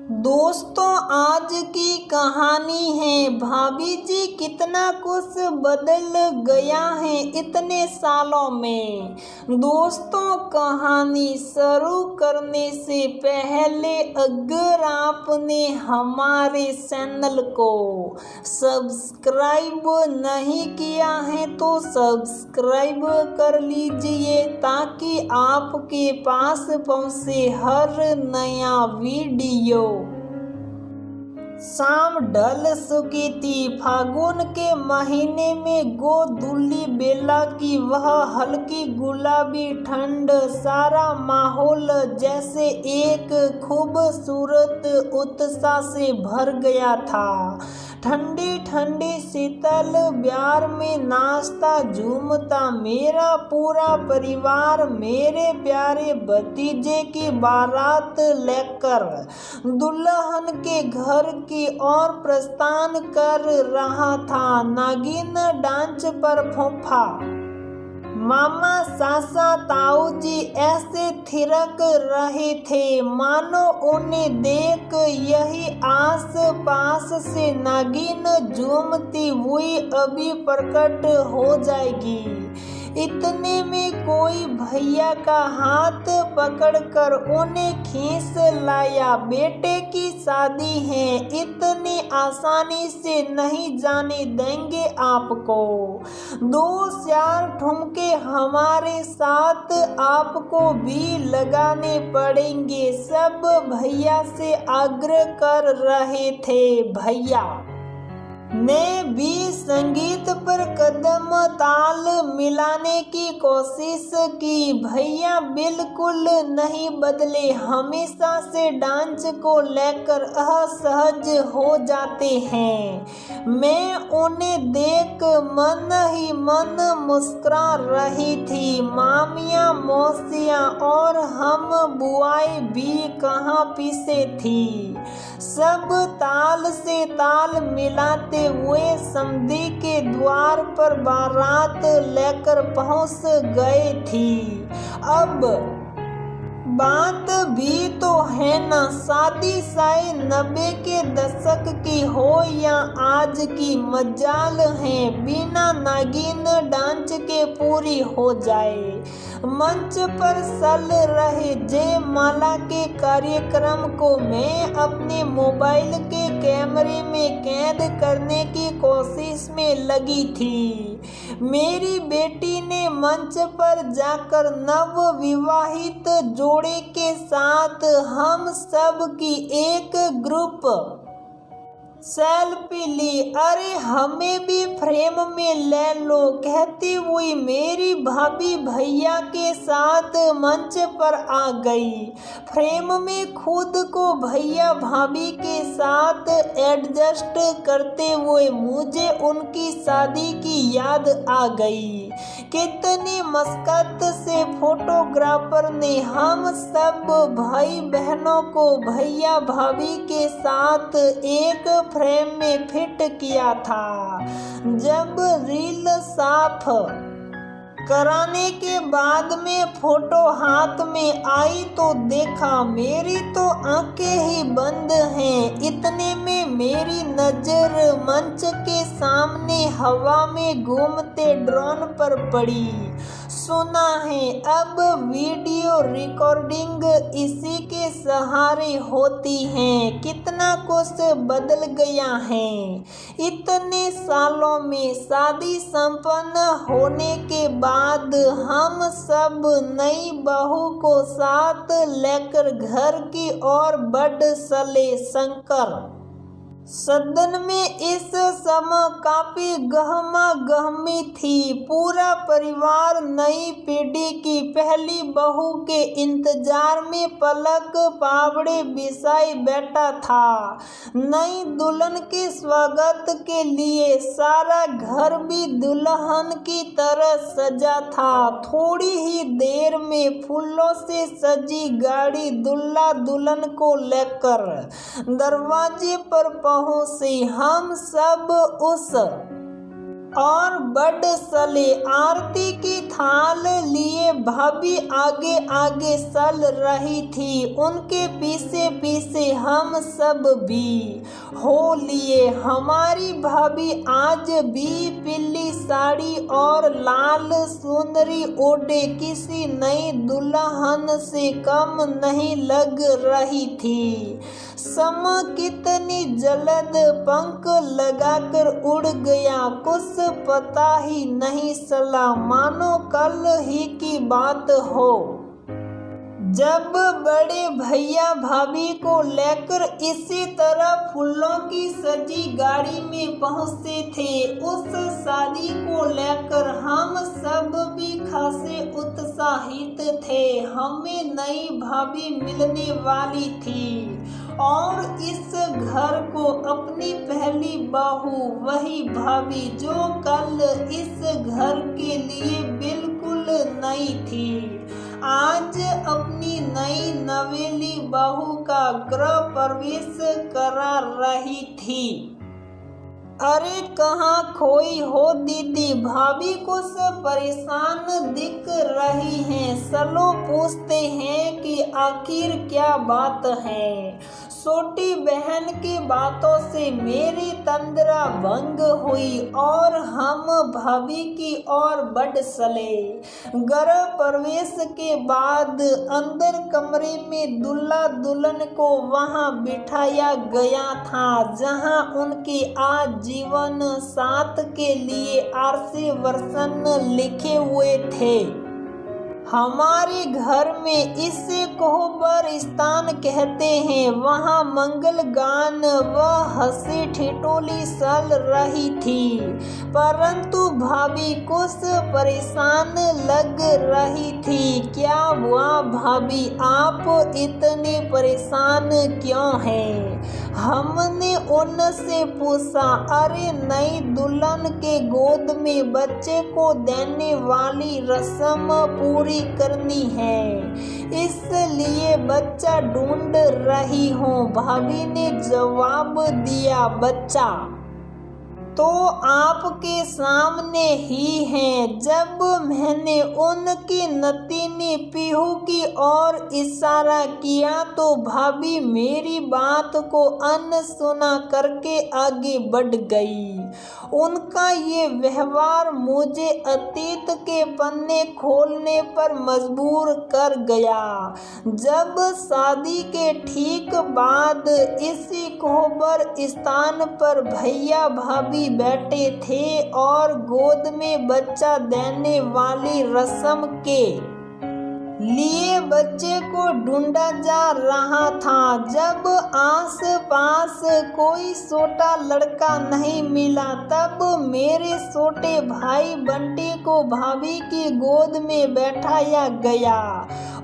दोस्तों, आज की कहानी है भाभी जी कितना कुछ बदल गया है इतने सालों में। दोस्तों, कहानी शुरू करने से पहले अगर आपने हमारे चैनल को सब्सक्राइब नहीं किया है तो सब्सक्राइब कर लीजिए ताकि आपके पास पहुंचे हर नया वीडियो। शाम ढल चुकी थी। फागुन के महीने में गोधूली बेला की वह हल्की गुलाबी ठंड सारा माहौल जैसे एक खूबसूरत उत्साह से भर गया था। ठंडी ठंडी शीतल ब्यार में नाचता झूमता मेरा पूरा परिवार मेरे प्यारे भतीजे की बारात लेकर दुल्हन के घर की ओर प्रस्थान कर रहा था। नागिन डांस पर फूफा मामा सासा ताऊ जी ऐसे थिरक रहे थे मानो उन्हें देख यही आस पास से नागिन झूमती हुई अभी प्रकट हो जाएगी। इतने में कोई भैया का हाथ पकड़कर उन्हें खींच लाया। बेटे की शादी है, इतनी आसानी से नहीं जाने देंगे आपको। 2-4 ठुमके हमारे साथ आपको भी लगाने पड़ेंगे, सब भैया से आग्रह कर रहे थे। भैया ने भी संगीत पर कदम ताल मिलाने की कोशिश की। भैया बिल्कुल नहीं बदले, हमेशा से डांस को लेकर असहज हो जाते हैं। मैं उन्हें देख मन ही मन मुस्कुरा रही थी। मामियाँ मौसियाँ और हम बुआई भी कहाँ पीछे थी। सब ताल से ताल मिलाते हुए समधी के द्वार पर बारात लेकर पहुंच गए थी। अब बात भी तो है ना, शादी शायद 90 के दशक की हो या आज की, मजाल है बिना नागिन डांस के पूरी हो जाए। मंच पर चल रहे जयमाला के कार्यक्रम को मैं अपने मोबाइल के कैमरे में कैद करने की कोशिश में लगी थी। मेरी बेटी ने मंच पर जाकर नव विवाहित जोड़े के साथ हम सब की एक ग्रुप सेल्फी ली। अरे हमें भी फ्रेम में ले लो, कहती हुई मेरी भाभी भैया के साथ मंच पर आ गई। फ्रेम में खुद को भैया भाभी के साथ एडजस्ट करते हुए मुझे उनकी शादी की याद आ गई। कितनी मशक्कत से फोटोग्राफर ने हम सब भाई बहनों को भैया भाभी के साथ एक फ्रेम में फिट किया था। जब रील साफ कराने के बाद में फोटो हाथ में आई तो देखा मेरी तो आंखें ही बंद हैं। इतने में मेरी नजर मंच के सामने हवा में घूमते ड्रोन पर पड़ी। सुना है अब वीडियो रिकॉर्डिंग इसी के सहारे होती है। कितना कुछ बदल गया है इतने सालों में। शादी संपन्न होने के बाद हम सब नई बहू को साथ लेकर घर की ओर बढ़ चले। शंकर सदन में इस समय काफी गहमा गहमी थी। पूरा परिवार नई पीढ़ी की पहली बहू के इंतजार में पलक पावड़े बिछाए बैठा था। नई दुल्हन के स्वागत के लिए सारा घर भी दुल्हन की तरह सजा था। थोड़ी ही देर में फूलों से सजी गाड़ी दूल्हा दुल्हन को लेकर दरवाजे पर पहुंचे। हम सब उस और बड़ सले। आरती की थाल लिए भाभी आगे आगे चल रही थी, उनके पीछे पीछे हम सब भी हो लिए। हमारी भाभी आज भी पीली साड़ी और लाल सुंदरी ओढ़े किसी नई दुल्हन से कम नहीं लग रही थी। समय कितनी जल्द पंख लगाकर उड़ गया, कुछ पता ही नहीं चला, मानो कल ही की बात हो। जब बड़े भैया भाभी को लेकर इसी तरह फूलों की सजी गाड़ी में पहुंचे थे, उस शादी को लेकर हम सब भी खासे उत्साहित थे। हमें नई भाभी मिलने वाली थी और इस घर को अपनी पहली बहू, वही भाभी जो कल इस घर के लिए बिल्कुल नई थी, आज अपनी नई नवेली बहू का गृह प्रवेश करा रही थी। अरे कहाँ खोई हो दीदी, भाभी कुछ परेशान दिख रही हैं। चलो पूछते हैं कि आखिर क्या बात है। छोटी बहन की बातों से मेरी तंद्रा भंग हुई और हम भाभी की ओर बढ़ चले। गृह प्रवेश के बाद अंदर कमरे में दूल्हा दुल्हन को वहां बिठाया गया था, जहां उनके आजीवन साथ के लिए आशीर्वचन लिखे हुए थे। हमारे घर में इसे कोहबर स्थान कहते हैं। वहाँ मंगल गान व हंसी ठिठोली चल रही थी, परंतु भाभी कुछ परेशान लग रही थी। क्या हुआ भाभी, आप इतने परेशान क्यों हैं? हमने उनसे पूछा। अरे नई दुल्हन के गोद में बच्चे को देने वाली रस्म पूरी करनी है, इसलिए बच्चा ढूंढ रही हूँ, भाभी ने जवाब दिया। बच्चा तो आपके सामने ही है। जब मैंने उनकी नतीनी पीहू की ओर इशारा किया तो भाभी मेरी बात को अनसुना करके आगे बढ़ गई। उनका ये व्यवहार मुझे अतीत के पन्ने खोलने पर मजबूर कर गया। जब शादी के ठीक बाद इसी कोहबर स्थान पर भैया भाभी बैठे थे और गोद में बच्चा देने वाली रस्म के लिए बच्चे को ढूंढा जा रहा था। जब आस पास कोई छोटा लड़का नहीं मिला, तब मेरे छोटे भाई बंटी को भाभी की गोद में बैठाया गया।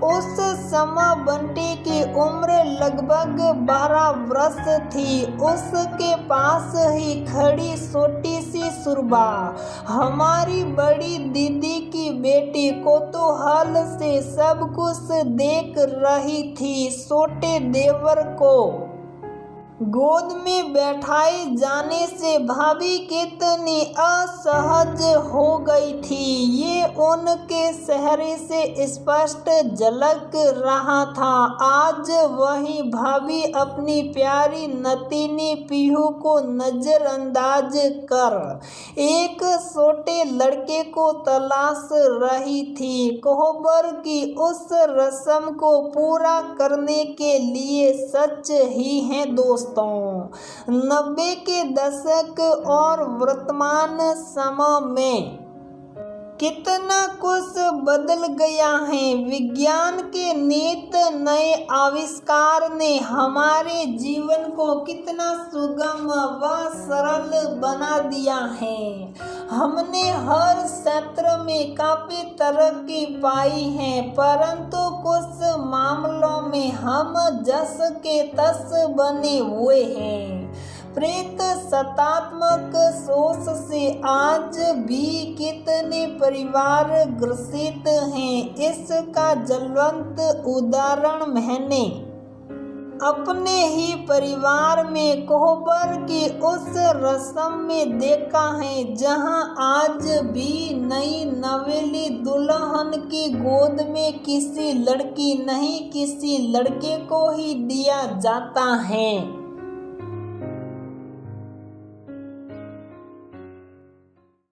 उस समय बंटी की उम्र लगभग 12 वर्ष थी। उसके पास ही खड़ी छोटी सी सुरबा हमारी बड़ी दीदी की बेटी कौतूहल से सब कुछ देख रही थी। छोटे देवर को गोद में बैठाए जाने से भाभी कितनी असहज हो गई थी, ये उनके चेहरे से स्पष्ट झलक रहा था। आज वही भाभी अपनी प्यारी नतीनी पीहू को नजरअंदाज कर एक छोटे लड़के को तलाश रही थी। कोहबर की उस रस्म को पूरा करने के लिए सच ही है दोस्तों। 90 के दशक और वर्तमान समय में कितना कुछ बदल गया है। विज्ञान के नित नए आविष्कार ने हमारे जीवन को कितना सुगम व सरल बना दिया है। हमने हर क्षेत्र में काफी तरक्की पाई है, परंतु कुछ मामलों में हम जस के तस बने हुए हैं। प्रेत सत्तात्मक सोच से आज भी कितने परिवार ग्रसित हैं, इसका ज्वलंत उदाहरण मैंने अपने ही परिवार में कोहबर की उस रस्म में देखा है जहां आज भी नई नवेली दुल्हन की गोद में किसी लड़की नहीं किसी लड़के को ही दिया जाता है।